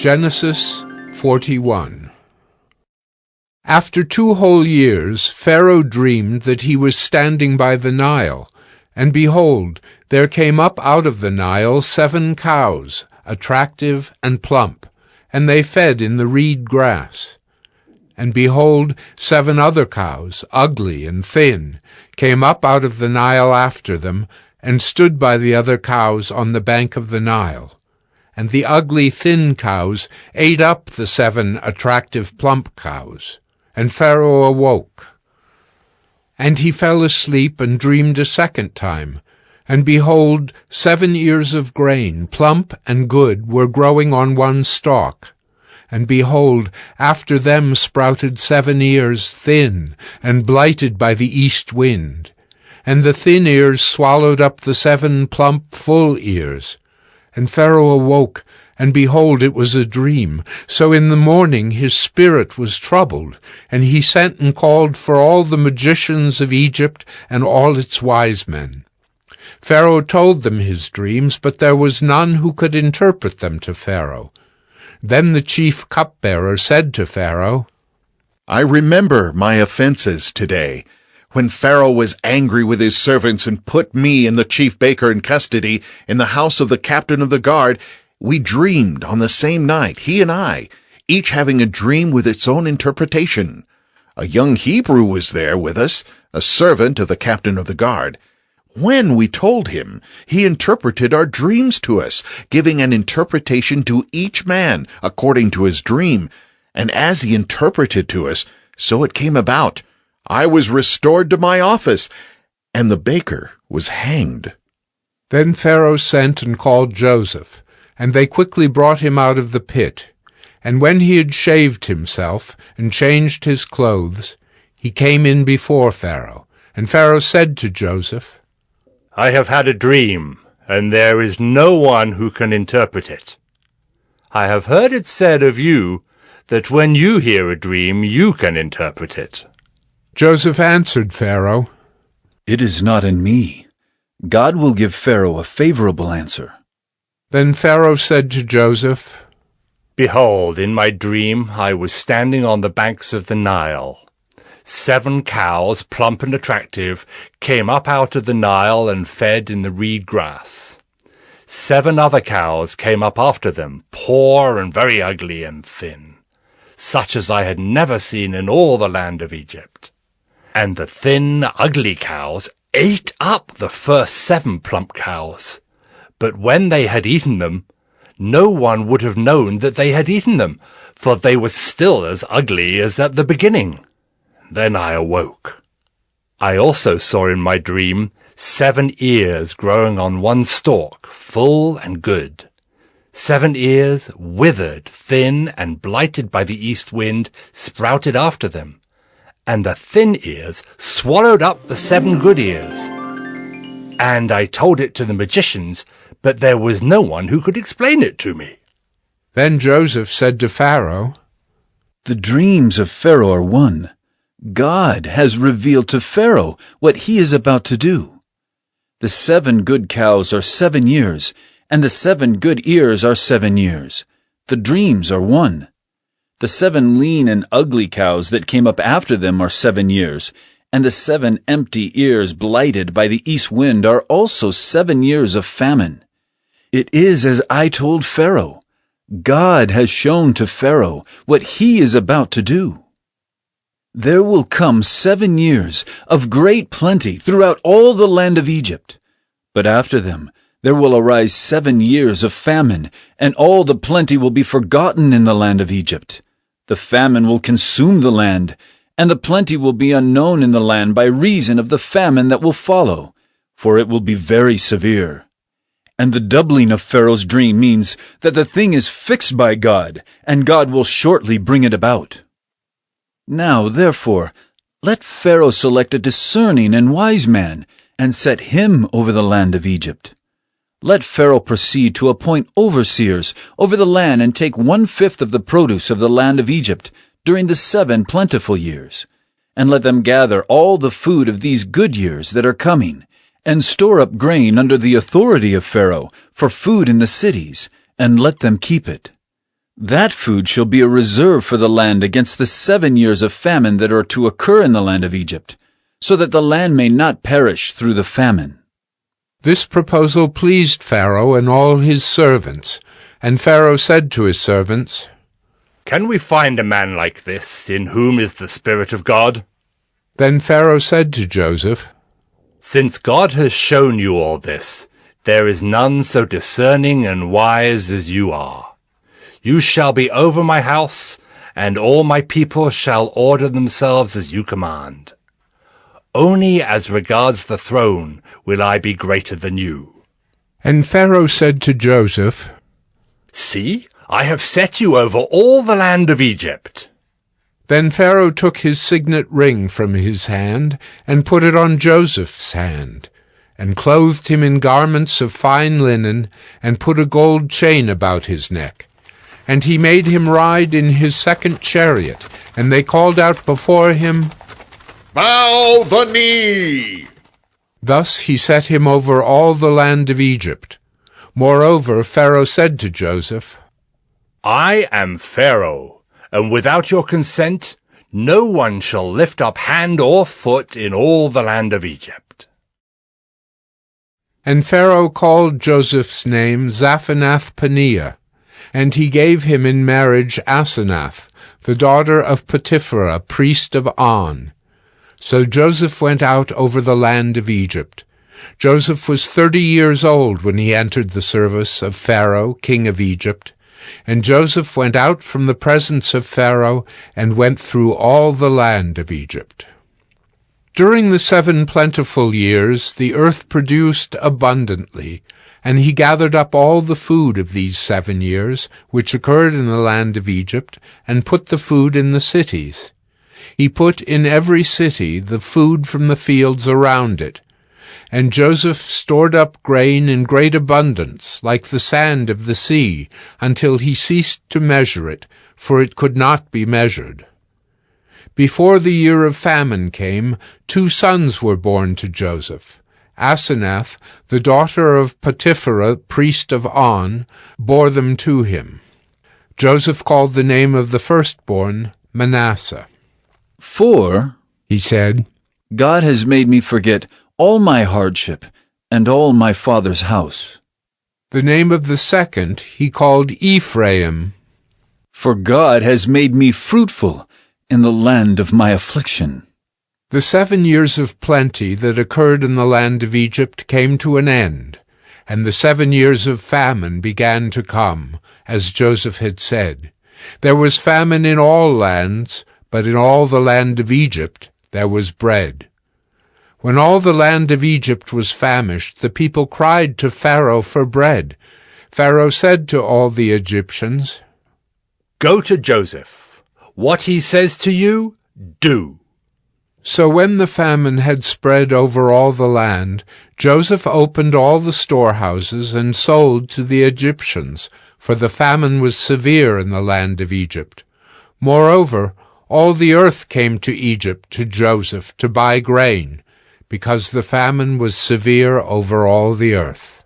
Genesis 41. After 2 whole years Pharaoh dreamed that he was standing by the Nile, and behold, there came up out of the Nile 7 cows, attractive and plump, and they fed in the reed grass. And behold, 7 other cows, ugly and thin, came up out of the Nile after them, and stood by the other cows on the bank of the Nile. And the ugly thin cows ate up the 7 attractive plump cows. And Pharaoh awoke. And he fell asleep and dreamed a second time. And behold, 7 ears of grain, plump and good, were growing on one stalk. And behold, after them sprouted 7 ears, thin, and blighted by the east wind. And the thin ears swallowed up the 7 plump, full ears. And Pharaoh awoke, and behold, it was a dream. So in the morning his spirit was troubled, and he sent and called for all the magicians of Egypt and all its wise men. Pharaoh told them his dreams, but there was none who could interpret them to Pharaoh. Then the chief cupbearer said to Pharaoh, I remember my offenses today, when Pharaoh was angry with his servants and put me and the chief baker in custody in the house of the captain of the guard. We dreamed on the same night, he and I, each having a dream with its own interpretation. A young Hebrew was there with us, a servant of the captain of the guard. When we told him, he interpreted our dreams to us, giving an interpretation to each man according to his dream. And as he interpreted to us, so it came about. I was restored to my office, and the baker was hanged. Then Pharaoh sent and called Joseph, and they quickly brought him out of the pit. And when he had shaved himself and changed his clothes, he came in before Pharaoh. And Pharaoh said to Joseph, I have had a dream, and there is no one who can interpret it. I have heard it said of you that when you hear a dream, you can interpret it. Joseph answered Pharaoh, It is not in me. God will give Pharaoh a favorable answer. Then Pharaoh said to Joseph, Behold, in my dream I was standing on the banks of the Nile. 7 cows, plump and attractive, came up out of the Nile and fed in the reed grass. 7 other cows came up after them, poor and very ugly and thin, such as I had never seen in all the land of Egypt. And the thin, ugly cows ate up the first 7 plump cows. But when they had eaten them, no one would have known that they had eaten them, for they were still as ugly as at the beginning. Then I awoke. I also saw in my dream 7 ears growing on one stalk, full and good. 7 ears, withered, thin, and blighted by the east wind, sprouted after them. And the thin ears swallowed up the 7 good ears. And I told it to the magicians, but there was no one who could explain it to me. Then Joseph said to Pharaoh, The dreams of Pharaoh are one. God has revealed to Pharaoh what he is about to do. The 7 good cows are 7 years, and the 7 good ears are 7 years. The dreams are one. The 7 lean and ugly cows that came up after them are 7 years, and the 7 empty ears blighted by the east wind are also 7 years of famine. It is as I told Pharaoh. God has shown to Pharaoh what he is about to do. There will come 7 years of great plenty throughout all the land of Egypt. But after them there will arise 7 years of famine, and all the plenty will be forgotten in the land of Egypt. The famine will consume the land, and the plenty will be unknown in the land by reason of the famine that will follow, for it will be very severe. And the doubling of Pharaoh's dream means that the thing is fixed by God, and God will shortly bring it about. Now, therefore, let Pharaoh select a discerning and wise man, and set him over the land of Egypt. Let Pharaoh proceed to appoint overseers over the land and take 1/5 of the produce of the land of Egypt during the 7 plentiful years, and let them gather all the food of these good years that are coming, and store up grain under the authority of Pharaoh for food in the cities, and let them keep it. That food shall be a reserve for the land against the 7 years of famine that are to occur in the land of Egypt, so that the land may not perish through the famine." This proposal pleased Pharaoh and all his servants, and Pharaoh said to his servants, "Can we find a man like this, in whom is the Spirit of God?" Then Pharaoh said to Joseph, "Since God has shown you all this, there is none so discerning and wise as you are. You shall be over my house, and all my people shall order themselves as you command. Only as regards the throne will I be greater than you." And Pharaoh said to Joseph, "See, I have set you over all the land of Egypt." Then Pharaoh took his signet ring from his hand, and put it on Joseph's hand, and clothed him in garments of fine linen, and put a gold chain about his neck. And he made him ride in his second chariot, and they called out before him, "Bow the knee!" Thus he set him over all the land of Egypt. Moreover, Pharaoh said to Joseph, "I am Pharaoh, and without your consent no one shall lift up hand or foot in all the land of Egypt." And Pharaoh called Joseph's name Zaphenath-Paneah, and he gave him in marriage Asenath, the daughter of Potipherah, priest of On. So Joseph went out over the land of Egypt. Joseph was 30 years old when he entered the service of Pharaoh, king of Egypt. And Joseph went out from the presence of Pharaoh, and went through all the land of Egypt. During the 7 plentiful years the earth produced abundantly, and he gathered up all the food of these 7 years, which occurred in the land of Egypt, and put the food in the cities. He put in every city the food from the fields around it. And Joseph stored up grain in great abundance, like the sand of the sea, until he ceased to measure it, for it could not be measured. Before the year of famine came, 2 sons were born to Joseph. Asenath, the daughter of Potipherah, priest of On, bore them to him. Joseph called the name of the firstborn Manasseh. "For," he said, "God has made me forget all my hardship and all my father's house." The name of the second he called Ephraim. "For God has made me fruitful in the land of my affliction." The 7 years of plenty that occurred in the land of Egypt came to an end, and the 7 years of famine began to come, as Joseph had said. There was famine in all lands, but in all the land of Egypt there was bread. When all the land of Egypt was famished, the people cried to Pharaoh for bread. Pharaoh said to all the Egyptians, "Go to Joseph. What he says to you, do." So when the famine had spread over all the land, Joseph opened all the storehouses and sold to the Egyptians, for the famine was severe in the land of Egypt. Moreover, all the earth came to Egypt to Joseph to buy grain, because the famine was severe over all the earth.